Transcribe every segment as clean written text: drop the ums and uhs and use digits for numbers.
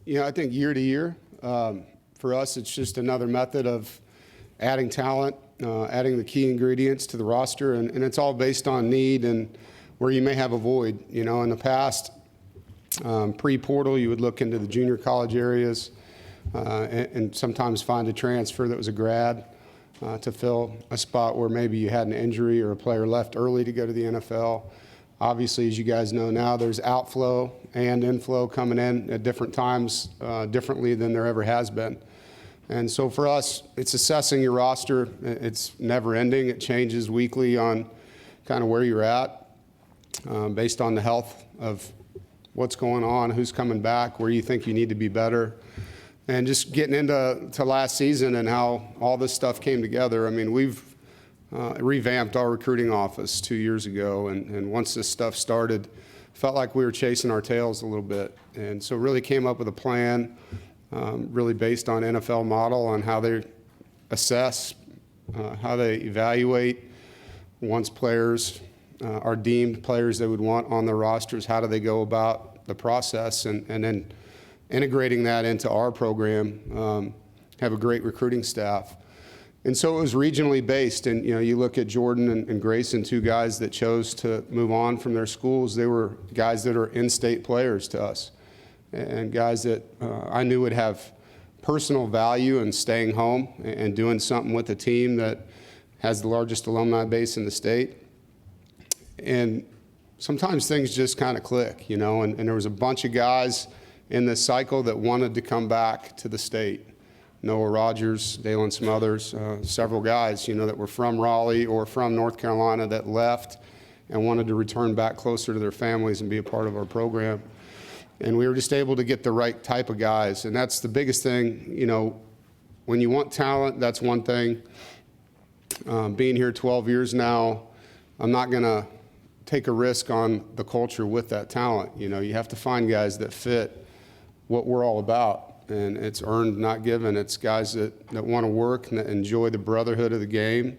I think year to year, for us, it's just another method of adding talent, adding the key ingredients to the roster, and it's all based on need and where you may have a void. In the past, pre-portal, you would look into the junior college areas and sometimes find a transfer that was a grad to fill a spot where maybe you had an injury or a player left early to go to the NFL. Obviously, as you guys know now, there's outflow and inflow coming in at different times, differently than there ever has been. And so for us, it's assessing your roster. It's never ending. It changes weekly on kind of where you're at, based on the health of what's going on, who's coming back, where you think you need to be better. And just getting into last season and how all this stuff came together. I mean, we've revamped our recruiting office 2 years ago, and once this stuff started, felt like we were chasing our tails a little bit. And so really came up with a plan, really based on NFL model on how they assess, how they evaluate once players are deemed players they would want on their rosters, how do they go about the process, and then integrating that into our program, have a great recruiting staff. And so it was regionally based, and you look at Jordan and Grayson, two guys that chose to move on from their schools. They were guys that are in-state players to us, and guys that I knew would have personal value in staying home and doing something with a team that has the largest alumni base in the state. And sometimes things just kind of click, and there was a bunch of guys in this cycle that wanted to come back to the state. Noah Rogers, Dalen Smothers, several guys, that were from Raleigh or from North Carolina that left and wanted to return back closer to their families and be a part of our program. And we were just able to get the right type of guys. And that's the biggest thing, when you want talent, that's one thing. Being here 12 years now, I'm not going to take a risk on the culture with that talent. You have to find guys that fit what we're all about. And it's earned, not given. It's guys that want to work and that enjoy the brotherhood of the game,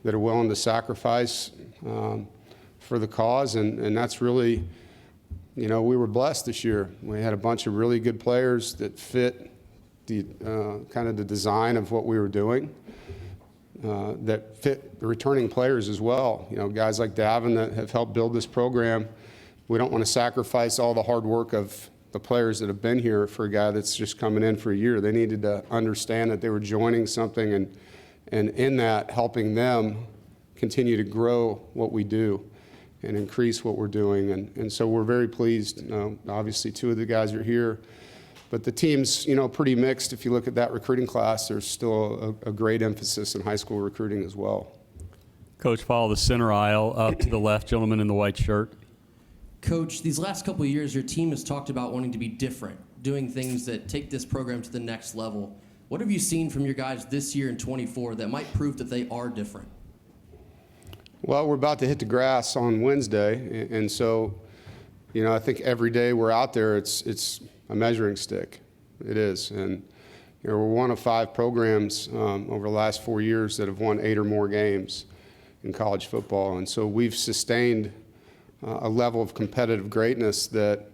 that are willing to sacrifice for the cause. And that's really, we were blessed this year. We had a bunch of really good players that fit the kind of the design of what we were doing, that fit the returning players as well. Guys like Davin that have helped build this program. We don't want to sacrifice all the hard work of the players that have been here for a guy that's just coming in for a year. They needed to understand that they were joining something and in that helping them continue to grow what we do and increase what we're doing. And so we're very pleased. Obviously, two of the guys are here. But the team's, pretty mixed. If you look at that recruiting class, there's still a great emphasis in high school recruiting as well. Coach, follow the center aisle up to the left, gentleman in the white shirt. Coach, these last couple of years, your team has talked about wanting to be different, doing things that take this program to the next level. What have you seen from your guys this year in 24 that might prove that they are different? Well, we're about to hit the grass on Wednesday, and so, I think every day we're out there, it's a measuring stick. It is, and we're one of 5 programs over the last 4 years that have won 8 or more games in college football, and so we've sustained a level of competitive greatness that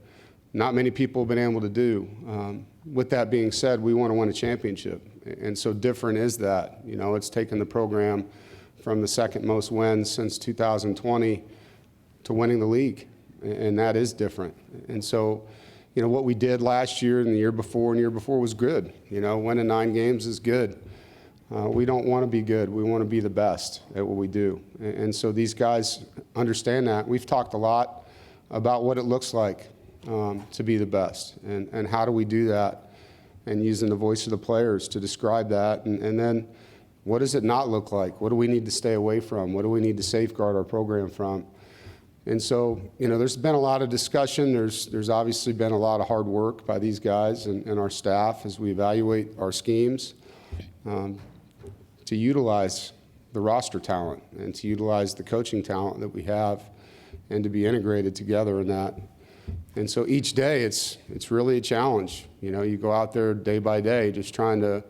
not many people have been able to do. With that being said, we want to win a championship, and so different is that. It's taken the program from the second most wins since 2020 to winning the league, and that is different. And so, what we did last year and the year before was good. Winning 9 games is good. We don't want to be good. We want to be the best at what we do. And so these guys understand that. We've talked a lot about what it looks like to be the best and how do we do that, and using the voice of the players to describe that. And then what does it not look like? What do we need to stay away from? What do we need to safeguard our program from? And so, there's been a lot of discussion. There's obviously been a lot of hard work by these guys and our staff as we evaluate our schemes. To utilize the roster talent and to utilize the coaching talent that we have and to be integrated together in that. And so each day it's really a challenge. You go out there day by day just trying to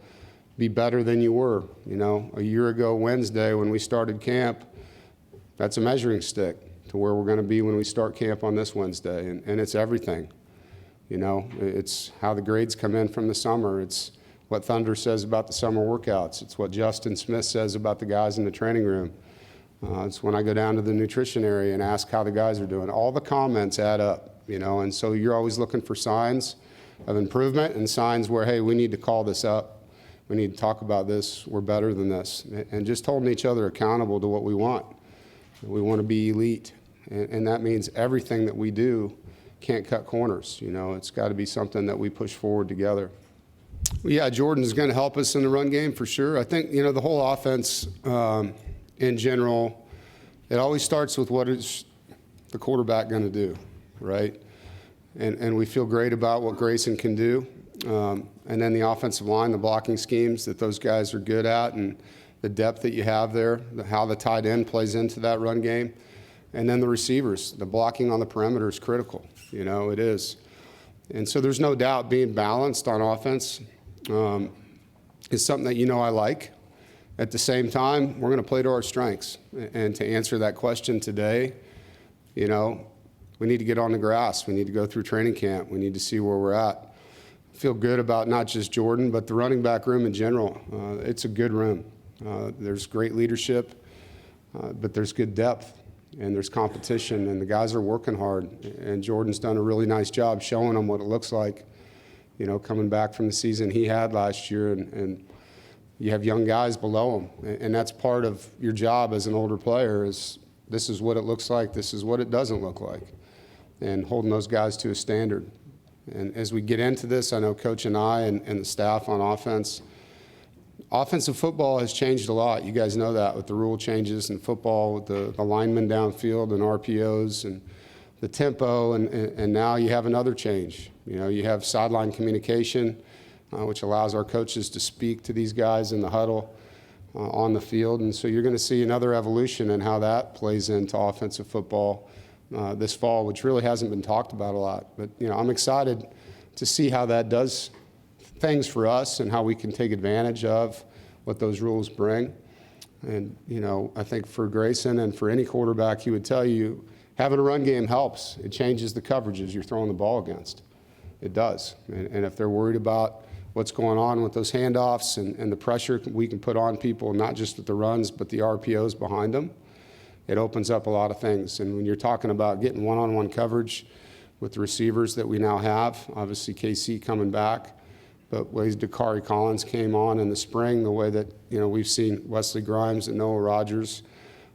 be better than you were. A year ago Wednesday when we started camp, that's a measuring stick to where we're going to be when we start camp on this Wednesday. And it's everything. It's how the grades come in from the summer. It's what Thunder says about the summer workouts. It's what Justin Smith says about the guys in the training room. It's when I go down to the nutrition area and ask how the guys are doing. All the comments add up, and so you're always looking for signs of improvement and signs where, hey, we need to call this up. We need to talk about this. We're better than this. And just holding each other accountable to what we want. We want to be elite. And that means everything that we do can't cut corners. It's got to be something that we push forward together. Well, yeah, Jordan's going to help us in the run game for sure. I think, the whole offense in general, it always starts with what is the quarterback going to do, right? And we feel great about what Grayson can do. And then the offensive line, the blocking schemes that those guys are good at, and the depth that you have there, how the tight end plays into that run game. And then the receivers, the blocking on the perimeter is critical. It is. And so there's no doubt being balanced on offense is something that I like. At the same time, we're going to play to our strengths. And to answer that question today, we need to get on the grass. We need to go through training camp. We need to see where we're at. I feel good about not just Jordan, but the running back room in general. It's a good room. There's great leadership, but there's good depth. And there's competition, and the guys are working hard. And Jordan's done a really nice job showing them what it looks like, coming back from the season he had last year. And you have young guys below him. And that's part of your job as an older player is this is what it looks like, this is what it doesn't look like, and holding those guys to a standard. And as we get into this, I know Coach and I and the staff on offensive football has changed a lot. You guys know that with the rule changes in football, with the linemen downfield and RPOs and the tempo, and now you have another change. You have sideline communication, which allows our coaches to speak to these guys in the huddle on the field. And so you're going to see another evolution in how that plays into offensive football this fall, which really hasn't been talked about a lot. But, I'm excited to see how that does things for us and how we can take advantage of what those rules bring. And, I think for Grayson and for any quarterback, he would tell you, having a run game helps. It changes the coverages you're throwing the ball against. It does. And if they're worried about what's going on with those handoffs and the pressure we can put on people, not just with the runs, but the RPOs behind them, it opens up a lot of things. And when you're talking about getting one-on-one coverage with the receivers that we now have, obviously KC coming back, but ways Dakari Collins came on in the spring, the way that, we've seen Wesley Grimes and Noah Rogers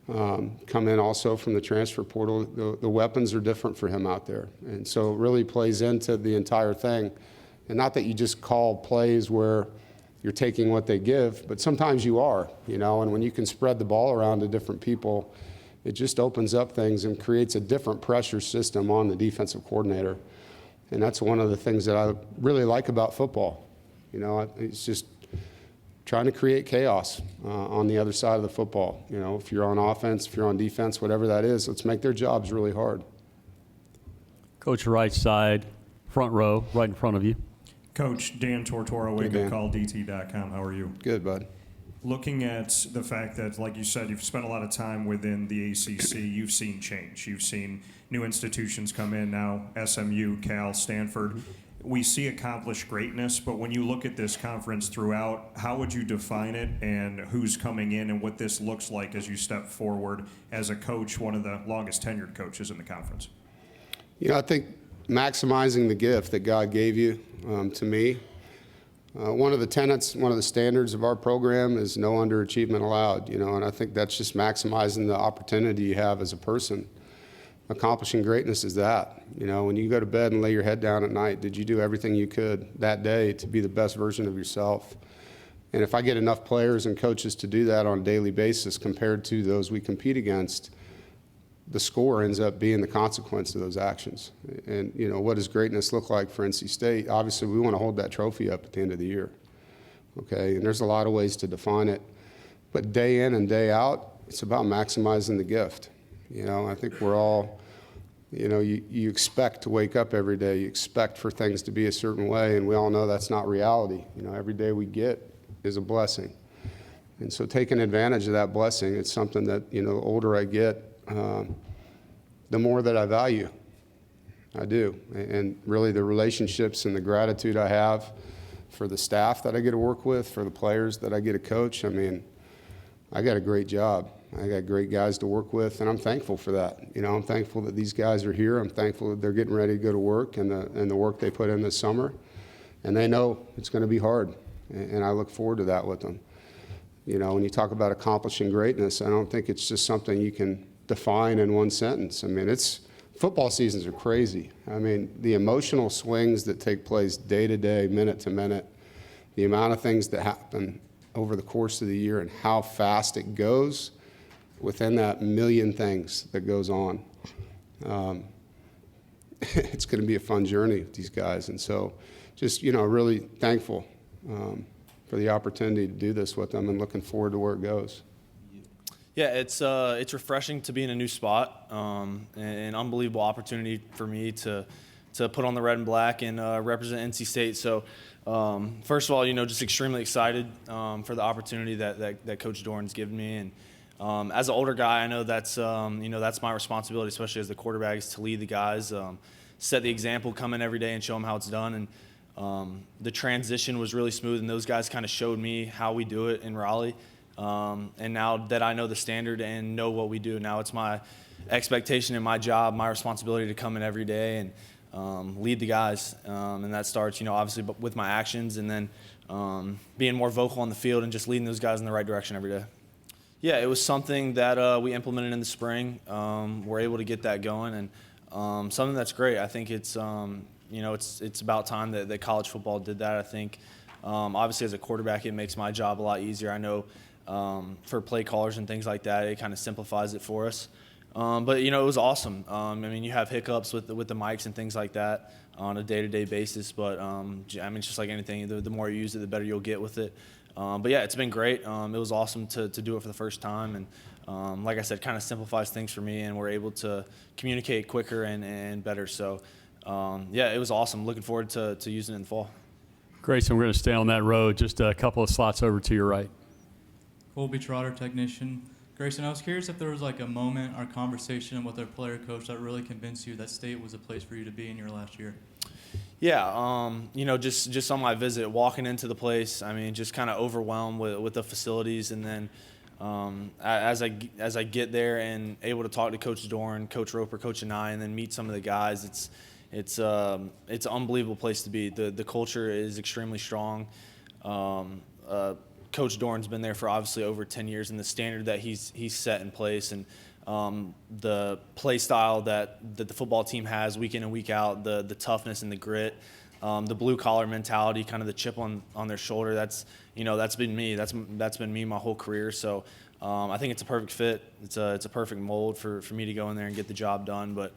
come in also from the transfer portal, the weapons are different for him out there. And so it really plays into the entire thing. And not that you just call plays where you're taking what they give, but sometimes you are, and when you can spread the ball around to different people, it just opens up things and creates a different pressure system on the defensive coordinator. And that's one of the things that I really like about football. It's just trying to create chaos on the other side of the football. If you're on offense, if you're on defense, whatever that is, let's make their jobs really hard. Coach, right side, front row, right in front of you. Coach, Dan Tortora, WakeUpCallDT.com. How are you? Good, bud. Looking at the fact that, like you said, you've spent a lot of time within the ACC, you've seen change. You've seen new institutions come in now, SMU, Cal, Stanford. We see accomplished greatness, but when you look at this conference throughout, how would you define it and who's coming in and what this looks like as you step forward as a coach, one of the longest tenured coaches in the conference? I think maximizing the gift that God gave you, to me, one of the tenets, one of the standards of our program is no underachievement allowed, and I think that's just maximizing the opportunity you have as a person. Accomplishing greatness is that. When you go to bed and lay your head down at night, did you do everything you could that day to be the best version of yourself? And if I get enough players and coaches to do that on a daily basis compared to those we compete against, the score ends up being the consequence of those actions. And, what does greatness look like for NC State? Obviously, we want to hold that trophy up at the end of the year, okay? And there's a lot of ways to define it. But day in and day out, it's about maximizing the gift. I think we're all, you expect to wake up every day. You expect for things to be a certain way, and we all know that's not reality. Every day we get is a blessing. And so taking advantage of that blessing, it's something that, the older I get, the more that I value. I do. And really the relationships and the gratitude I have for the staff that I get to work with, for the players that I get to coach. I mean, I got a great job. I got great guys to work with, and I'm thankful for that. You know, I'm thankful that these guys are here. I'm thankful that they're getting ready to go to work and the work they put in this summer. And they know it's going to be hard, and I look forward to that with them. You know, when you talk about accomplishing greatness, I don't think it's just something you can define in one sentence. I mean, football seasons are crazy. I mean, the emotional swings that take place day to day, minute to minute, the amount of things that happen over the course of the year and how fast it goes within that million things that goes on. It's going to be a fun journey with these guys. And so just, you know, really thankful for the opportunity to do this with them and looking forward to where it goes. Yeah, it's refreshing to be in a new spot, an unbelievable opportunity for me to put on the red and black and represent NC State. So, first of all, you know, just extremely excited for the opportunity that Coach Doeren's given me. And as an older guy, I know that's you know, that's my responsibility, especially as the quarterback, is to lead the guys, set the example, come in every day and show them how it's done. And the transition was really smooth, and those guys kind of showed me how we do it in Raleigh. And now that I know the standard and know what we do, now it's my expectation and my job, my responsibility to come in every day and lead the guys. And that starts, you know, obviously with my actions, and then being more vocal on the field and just leading those guys in the right direction every day. Yeah, it was something that we implemented in the spring. We're able to get that going, and something that's great. I think it's, you know, it's about time that college football did that. I think obviously as a quarterback, it makes my job a lot easier. I know for play callers and things like that, it kind of simplifies it for us. But, you know, it was awesome. I mean, you have hiccups with the mics and things like that on a day-to-day basis. But, I mean, it's just like anything. The more you use it, the better you'll get with it. But, yeah, it's been great. It was awesome to do it for the first time. And, like I said, kind of simplifies things for me, and we're able to communicate quicker and better. So, yeah, it was awesome. Looking forward to using it in the fall. Grayson, we're going to stay on that road. Just a couple of slots over to your right. Colby Trotter, technician. Grayson, I was curious if there was like a moment or conversation with our player coach that really convinced you that State was a place for you to be in your last year. Yeah, you know, just on my visit, walking into the place, I mean, just kind of overwhelmed with the facilities, and then as I get there and able to talk to Coach Doeren, Coach Roper, Coach Anai, and then meet some of the guys, it's an unbelievable place to be. The culture is extremely strong. Coach Doeren's been there for obviously over 10 years, and the standard that he's set in place, and the play style that the football team has week in and week out, the toughness and the grit, the blue collar mentality, kind of the chip on their shoulder. That's been me. That's been me my whole career. So I think it's a perfect fit. It's a perfect mold for me to go in there and get the job done. But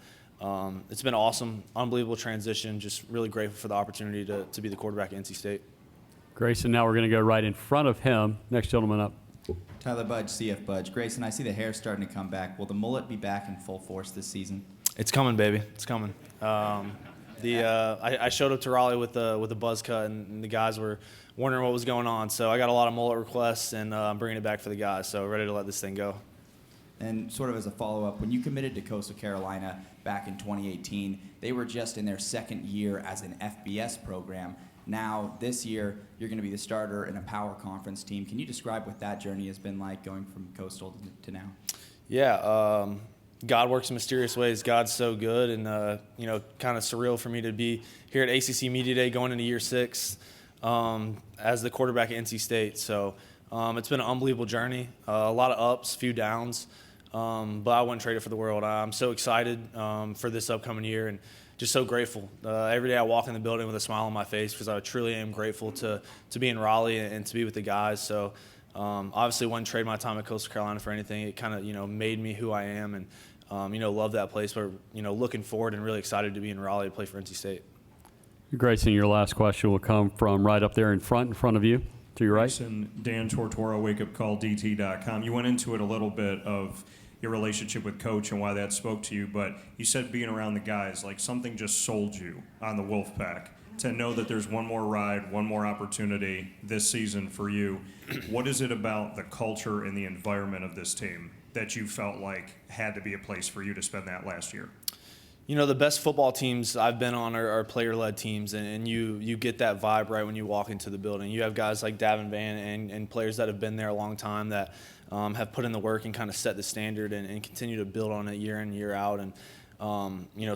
it's been awesome, unbelievable transition. Just really grateful for the opportunity to be the quarterback at NC State. Grayson, now we're going to go right in front of him. Next gentleman up. Tyler Budge, CF Budge. Grayson, I see the hair starting to come back. Will the mullet be back in full force this season? It's coming, baby. It's coming. I showed up to Raleigh with a buzz cut, and the guys were wondering what was going on. So I got a lot of mullet requests, and I'm bringing it back for the guys. So ready to let this thing go. And sort of as a follow-up, when you committed to Coastal Carolina back in 2018, they were just in their second year as an FBS program. Now, this year, you're going to be the starter in a power conference team. Can you describe what that journey has been like going from Coastal to now? Yeah, God works in mysterious ways. God's so good, and kind of surreal for me to be here at ACC Media Day going into year 6 as the quarterback at NC State. So it's been an unbelievable journey, a lot of ups, few downs, but I wouldn't trade it for the world. I'm so excited for this upcoming year, and just so grateful. Every day I walk in the building with a smile on my face because I truly am grateful to be in Raleigh and to be with the guys. So obviously wouldn't trade my time at Coastal Carolina for anything. It kind of, made me who I am, and, love that place. But, looking forward and really excited to be in Raleigh to play for NC State. Grayson, your last question will come from right up there in front of you, to your right. Grayson, Dan Tortora, wakeupcalldt.com. You went into it a little bit of your relationship with Coach and why that spoke to you, but you said being around the guys, like something just sold you on the Wolfpack to know that there's one more ride, one more opportunity this season for you. What is it about the culture and the environment of this team that you felt like had to be a place for you to spend that last year? the best football teams I've been on are player-led teams, and you get that vibe right when you walk into the building. You have guys like Davin Vann and players that have been there a long time that have put in the work and kind of set the standard and continue to build on it year in, year out. And,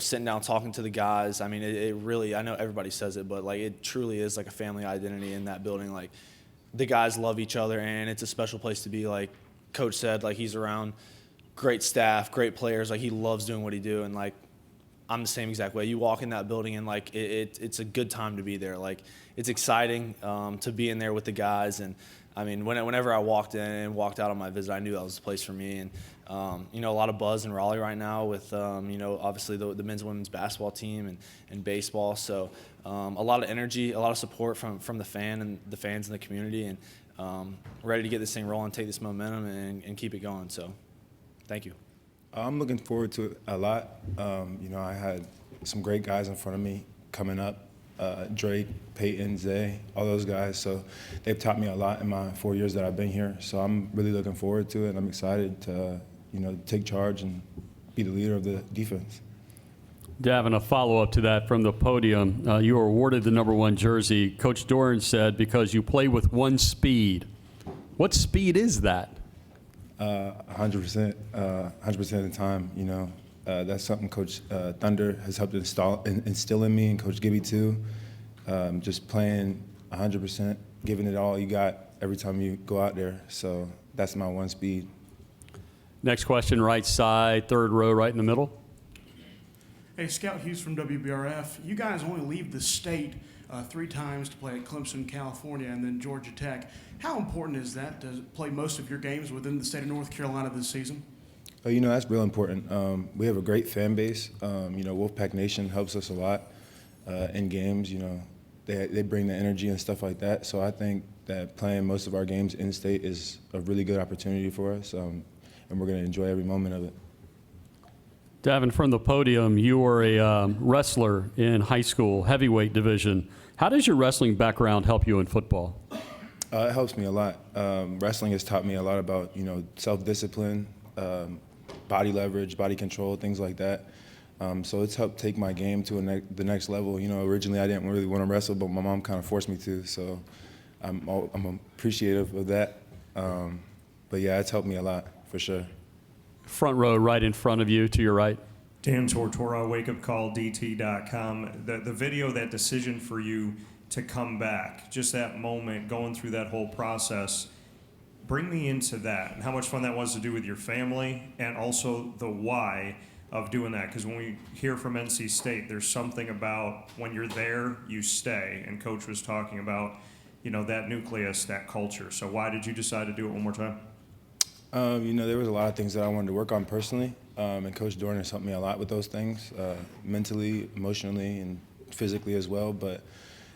sitting down talking to the guys, I mean, it really, I know everybody says it, but, like, it truly is like a family identity in that building. Like, the guys love each other, and it's a special place to be. Like Coach said, like, he's around great staff, great players. Like, he loves doing what he do, and, like, I'm the same exact way. You walk in that building and, like, it's a good time to be there. Like, it's exciting to be in there with the guys. And, I mean, whenever I walked in and walked out on my visit, I knew that was the place for me. And, a lot of buzz in Raleigh right now with, obviously the men's and women's basketball team and baseball. So a lot of energy, a lot of support from the fans in the community, and ready to get this thing rolling, take this momentum, and keep it going. So thank you. I'm looking forward to it a lot. I had some great guys in front of me coming up, Drake, Peyton, Zay, all those guys. So they've taught me a lot in my 4 years that I've been here. So I'm really looking forward to it, and I'm excited to, take charge and be the leader of the defense. Davin, a follow-up to that from the podium. You were awarded the #1 jersey. Coach Doeren said because you play with one speed. What speed is that? 100%, 100% of the time, that's something Coach Thunder has helped instill in me, and Coach Gibby too. Just playing 100%, giving it all you got every time you go out there. So that's my one speed. Next question, right side, third row, right in the middle. Hey, Scout Hughes from WBRF. You guys only leave the state 3 times to play at Clemson, California, and then Georgia Tech. How important is that to play most of your games within the state of North Carolina this season? That's real important. We have a great fan base. Wolfpack Nation helps us a lot in games. They bring the energy and stuff like that. So I think that playing most of our games in state is a really good opportunity for us, and we're going to enjoy every moment of it. Davin, from the podium, you were a wrestler in high school, heavyweight division. How does your wrestling background help you in football? It helps me a lot. Wrestling has taught me a lot about, self-discipline, body leverage, body control, things like that. So it's helped take my game to the next level. Originally I didn't really want to wrestle, but my mom kind of forced me to. So I'm appreciative of that. But yeah, it's helped me a lot for sure. Front row, right in front of you, to your right. Dan Tortora, wakeupcalldt.com. The video, that decision for you to come back, just that moment, going through that whole process, bring me into that and how much fun that was to do with your family, and also the why of doing that. Because when we hear from NC State, there's something about when you're there, you stay. And Coach was talking about, that nucleus, that culture. So why did you decide to do it one more time? There was a lot of things that I wanted to work on personally, and Coach Doeren has helped me a lot with those things, mentally, emotionally, and physically as well. But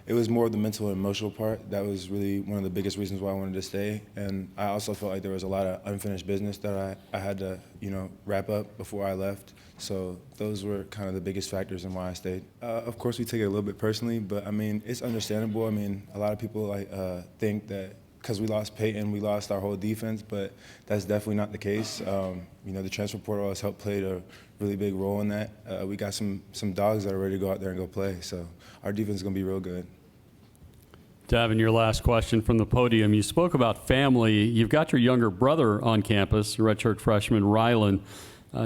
it was more of the mental and emotional part. That was really one of the biggest reasons why I wanted to stay. And I also felt like there was a lot of unfinished business that I had to, wrap up before I left. So those were kind of the biggest factors in why I stayed. Of course, we take it a little bit personally, but, it's understandable. A lot of people think that because we lost Peyton, we lost our whole defense, but that's definitely not the case. The transfer portal has helped play a really big role in that. We got some dogs that are ready to go out there and go play, so our defense is going to be real good. Davin, your last question from the podium. You spoke about family. You've got your younger brother on campus, redshirt freshman Rylan.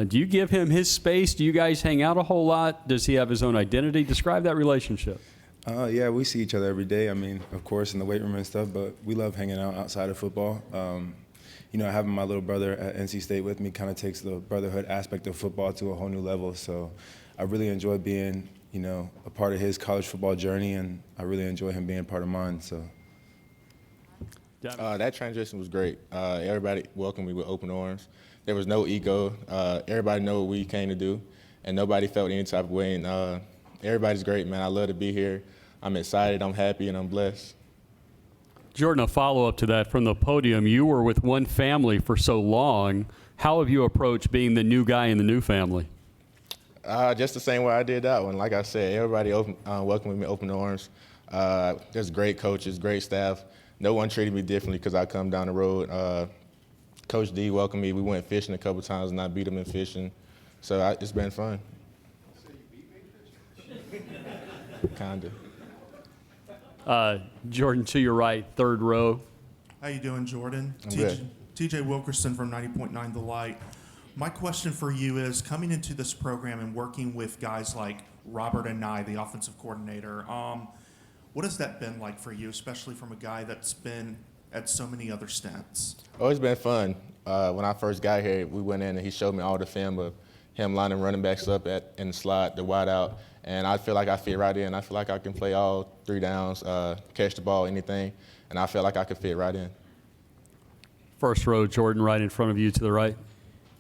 Do you give him his space? Do you guys hang out a whole lot? Does he have his own identity? Describe that relationship. Yeah, we see each other every day. Of course, in the weight room and stuff, but we love hanging out outside of football. Having my little brother at NC State with me kind of takes the brotherhood aspect of football to a whole new level. So I really enjoy being, a part of his college football journey, and I really enjoy him being part of mine. So that transition was great. Everybody welcomed me with open arms. There was no ego. Everybody knew what we came to do, and nobody felt any type of way. And everybody's great, man. I love to be here. I'm excited, I'm happy, and I'm blessed. Jordan, a follow-up to that from the podium. You were with one family for so long. How have you approached being the new guy in the new family? Just the same way I did that one. Like I said, everybody welcomed me with open arms. There's great coaches, great staff. No one treated me differently because I come down the road. Coach D welcomed me. We went fishing a couple times, and I beat him in fishing. So it's been fun. Kinda. Jordan, to your right, third row. How you doing, Jordan? I'm good. TJ Wilkerson from 90.9 The Light. My question for you is, coming into this program and working with guys like Robert and Nye, the offensive coordinator, what has that been like for you, especially from a guy that's been at so many other stints? Oh, it's been fun. When I first got here, we went in and he showed me all the film of him lining running backs up in the slot, the wide out, and I feel like I fit right in. I feel like I can play all 3 downs, catch the ball, anything, and I feel like I could fit right in. First row, Jordan, right in front of you to the right.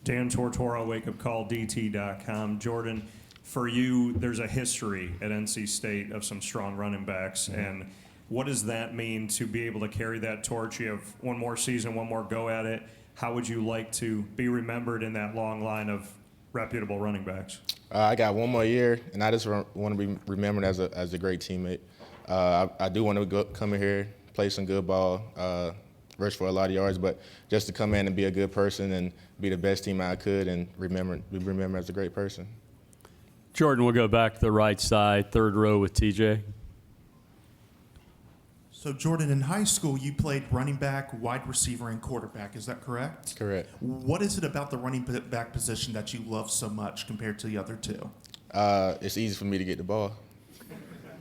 Dan Tortora, wakeupcalldt.com. Jordan, for you, there's a history at NC State of some strong running backs, and what does that mean to be able to carry that torch? You have one more season, one more go at it. How would you like to be remembered in that long line of reputable running backs? I got one more year, and I just want to be remembered as a great teammate. I do want to come in here, play some good ball, rush for a lot of yards, but just to come in and be a good person and be the best team I could and be remembered as a great person. Jordan, we'll go back to the right side, third row with TJ. So, Jordan, in high school, you played running back, wide receiver, and quarterback. Is that correct? Correct. What is it about the running back position that you love so much compared to the other two? It's easy for me to get the ball.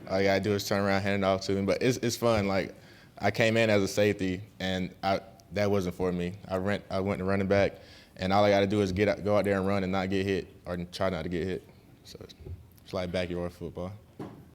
All I got to do is turn around, hand it off to him. But it's fun. Like, I came in as a safety, and that wasn't for me. I went to running back, and all I got to do is go out there and run and not get hit or try not to get hit. So it's like backyard football.